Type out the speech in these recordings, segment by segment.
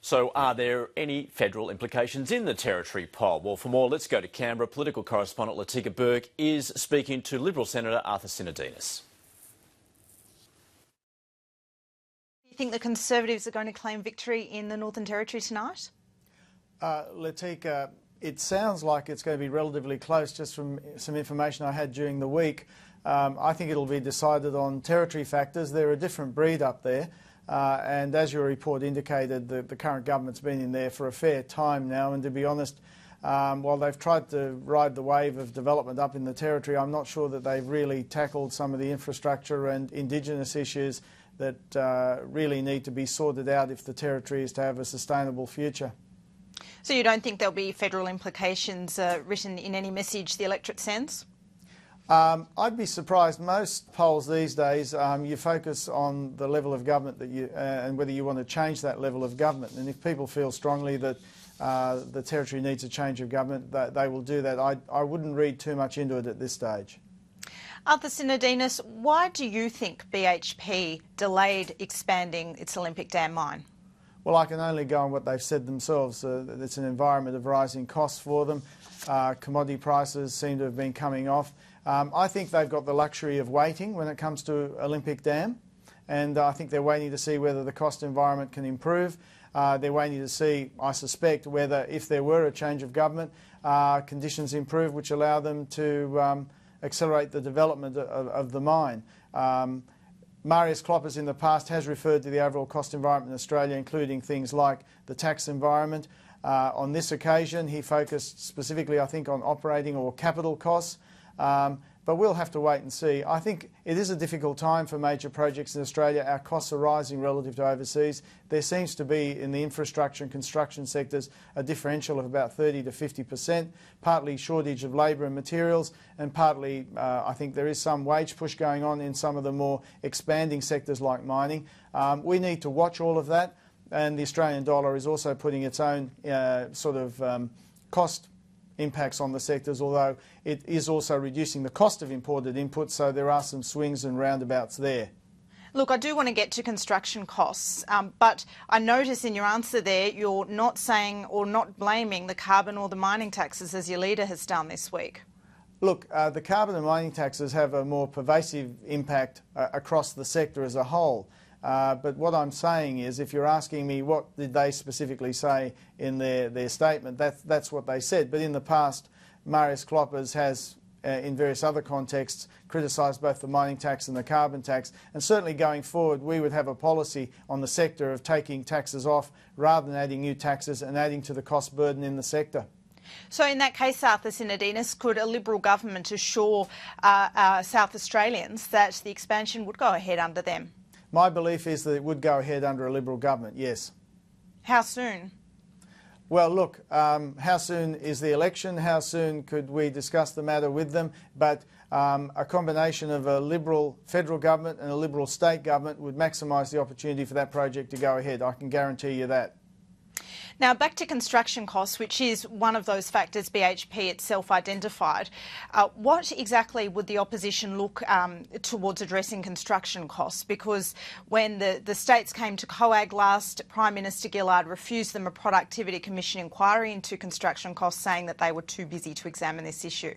So are there any federal implications in the Territory poll? Well, for more, let's go to Canberra. Political correspondent Latika Burke is speaking to Liberal Senator Arthur Sinodinos. Do you think the Conservatives are going to claim victory in the Northern Territory tonight? Latika, it sounds like it's going to be relatively close just from some information I had during the week. I think it'll be decided on territory factors. They're a different breed up there. And as your report indicated, the current government's been in there for a fair time now, and to be honest, while they've tried to ride the wave of development up in the Territory, I'm not sure that they've really tackled some of the infrastructure and Indigenous issues that really need to be sorted out if the Territory is to have a sustainable future. So you don't think there'll be federal implications written in any message the electorate sends? I'd be surprised. Most polls these days, you focus on the level of government that you and whether you want to change that level of government. And if people feel strongly that the Territory needs a change of government, they will do that. I wouldn't read too much into it at this stage. Arthur Sinodinos, why do you think BHP delayed expanding its Olympic Dam mine? Well, I can only go on what they've said themselves. It's an environment of rising costs for them. Commodity prices seem to have been coming off. I think they've got the luxury of waiting when it comes to Olympic Dam, and I think they're waiting to see whether the cost environment can improve. They're waiting to see, I suspect, whether if there were a change of government, conditions improve which allow them to accelerate the development of the mine. Marius Kloppers in the past has referred to the overall cost environment in Australia, including things like the tax environment. On this occasion, he focused specifically, I think, on operating or capital costs. But we'll have to wait and see. I think it is a difficult time for major projects in Australia. Our costs are rising relative to overseas. There seems to be, in the infrastructure and construction sectors, a differential of about 30 to 50%, partly shortage of labour and materials, and partly I think there is some wage push going on in some of the more expanding sectors like mining. We need to watch all of that, and the Australian dollar is also putting its own cost impacts on the sectors, although it is also reducing the cost of imported inputs, so there are some swings and roundabouts there. Look, I do want to get to construction costs, but I notice in your answer there you're not saying or not blaming the carbon or the mining taxes as your leader has done this week. Look, the carbon and mining taxes have a more pervasive impact across the sector as a whole. But what I'm saying is, if you're asking me what did they specifically say in their statement, that's what they said. But in the past, Marius Kloppers has, in various other contexts, criticised both the mining tax and the carbon tax. And certainly going forward, we would have a policy on the sector of taking taxes off rather than adding new taxes and adding to the cost burden in the sector. So in that case, Arthur Sinodinos, could a Liberal government assure South Australians that the expansion would go ahead under them? My belief is that it would go ahead under a Liberal government, yes. How soon? Well, look, how soon is the election? How soon could we discuss the matter with them? But a combination of a Liberal federal government and a Liberal state government would maximise the opportunity for that project to go ahead. I can guarantee you that. Now, back to construction costs, which is one of those factors BHP itself identified. What exactly would the opposition look towards addressing construction costs? Because when the states came to COAG last, Prime Minister Gillard refused them a Productivity Commission inquiry into construction costs, saying that they were too busy to examine this issue.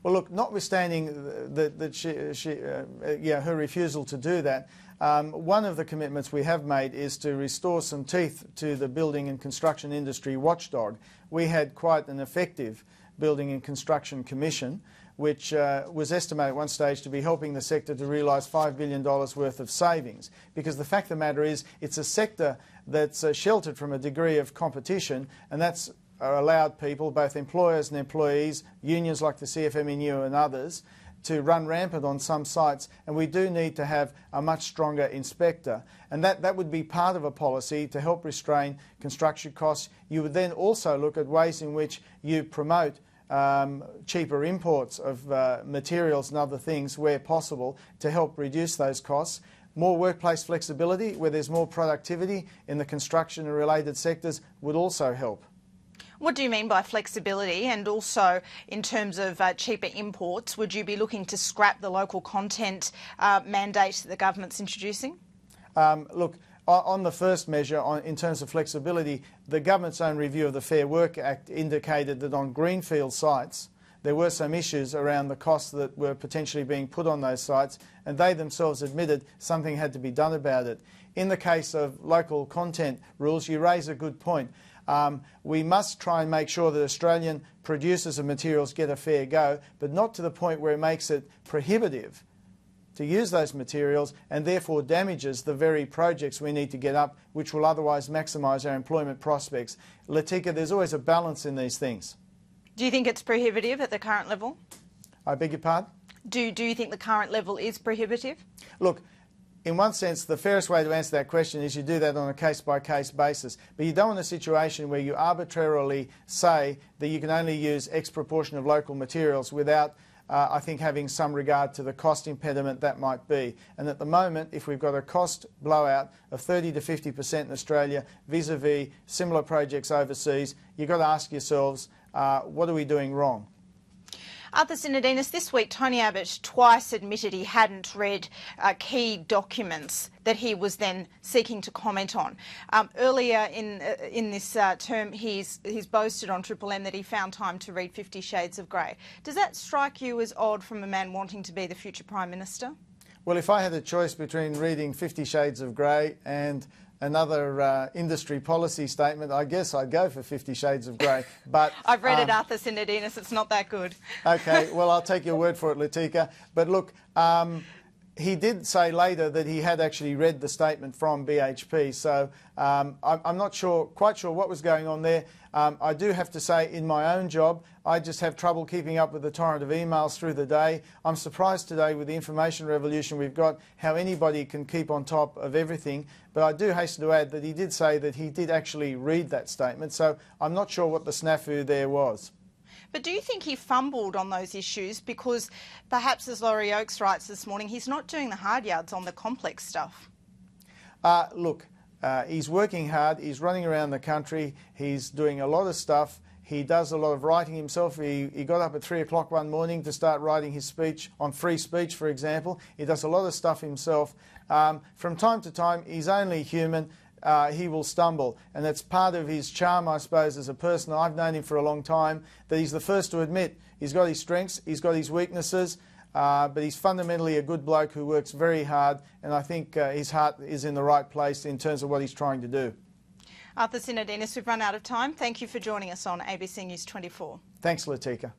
Well, look, notwithstanding her refusal to do that, one of the commitments we have made is to restore some teeth to the building and construction industry watchdog. We had quite an effective Building and Construction Commission, which was estimated at one stage to be helping the sector to realise $5 billion worth of savings. Because the fact of the matter is, it's a sector that's sheltered from a degree of competition, and that's allowed people, both employers and employees, unions like the CFMEU and others, to run rampant on some sites, and we do need to have a much stronger inspector. And that would be part of a policy to help restrain construction costs. You would then also look at ways in which you promote cheaper imports of materials and other things where possible to help reduce those costs. More workplace flexibility, where there's more productivity in the construction and related sectors, would also help. What do you mean by flexibility? And also, in terms of cheaper imports, would you be looking to scrap the local content mandate that the government's introducing? Look, On the first measure, in terms of flexibility, the government's own review of the Fair Work Act indicated that on greenfield sites, there were some issues around the costs that were potentially being put on those sites, and they themselves admitted something had to be done about it. In the case of local content rules, you raise a good point. We must try and make sure that Australian producers of materials get a fair go, but not to the point where it makes it prohibitive to use those materials and therefore damages the very projects we need to get up, which will otherwise maximise our employment prospects. Latika, there's always a balance in these things. Do you think it's prohibitive at the current level? I beg your pardon? Do you think the current level is prohibitive? Look, in one sense, the fairest way to answer that question is you do that on a case-by-case basis. But you don't want a situation where you arbitrarily say that you can only use X proportion of local materials without, I think, having some regard to the cost impediment that might be. And at the moment, if we've got a cost blowout of 30 to 50% in Australia vis-a-vis similar projects overseas, you've got to ask yourselves, what are we doing wrong? Arthur Sinodinos, this week Tony Abbott twice admitted he hadn't read key documents that he was then seeking to comment on. Earlier in this term, he's boasted on Triple M that he found time to read 50 Shades of Grey. Does that strike you as odd from a man wanting to be the future Prime Minister? Well, if I had a choice between reading 50 Shades of Grey and another industry policy statement, I guess I'd go for 50 Shades of Grey. But I've read it, Arthur Sinodinos. It's not that good. OK, well, I'll take your word for it, Latika. But look, he did say later that he had actually read the statement from BHP, so I'm not quite sure what was going on there. I do have to say, in my own job, I just have trouble keeping up with the torrent of emails through the day. I'm surprised today with the information revolution we've got how anybody can keep on top of everything. But I do hasten to add that he did say that he did actually read that statement, so I'm not sure what the snafu there was. But do you think he fumbled on those issues because perhaps, as Laurie Oakes writes this morning, he's not doing the hard yards on the complex stuff? Look, he's working hard, he's running around the country, he's doing a lot of stuff. He does a lot of writing himself. He got up at 3 o'clock one morning to start writing his speech on free speech, for example. He does a lot of stuff himself. From time to time, he's only human. He will stumble, and that's part of his charm, I suppose, as a person. I've known him for a long time, that he's the first to admit he's got his strengths, he's got his weaknesses, but he's fundamentally a good bloke who works very hard, and I think his heart is in the right place in terms of what he's trying to do. Arthur Sinodinos, we've run out of time. Thank you for joining us on ABC News 24. Thanks, Latika.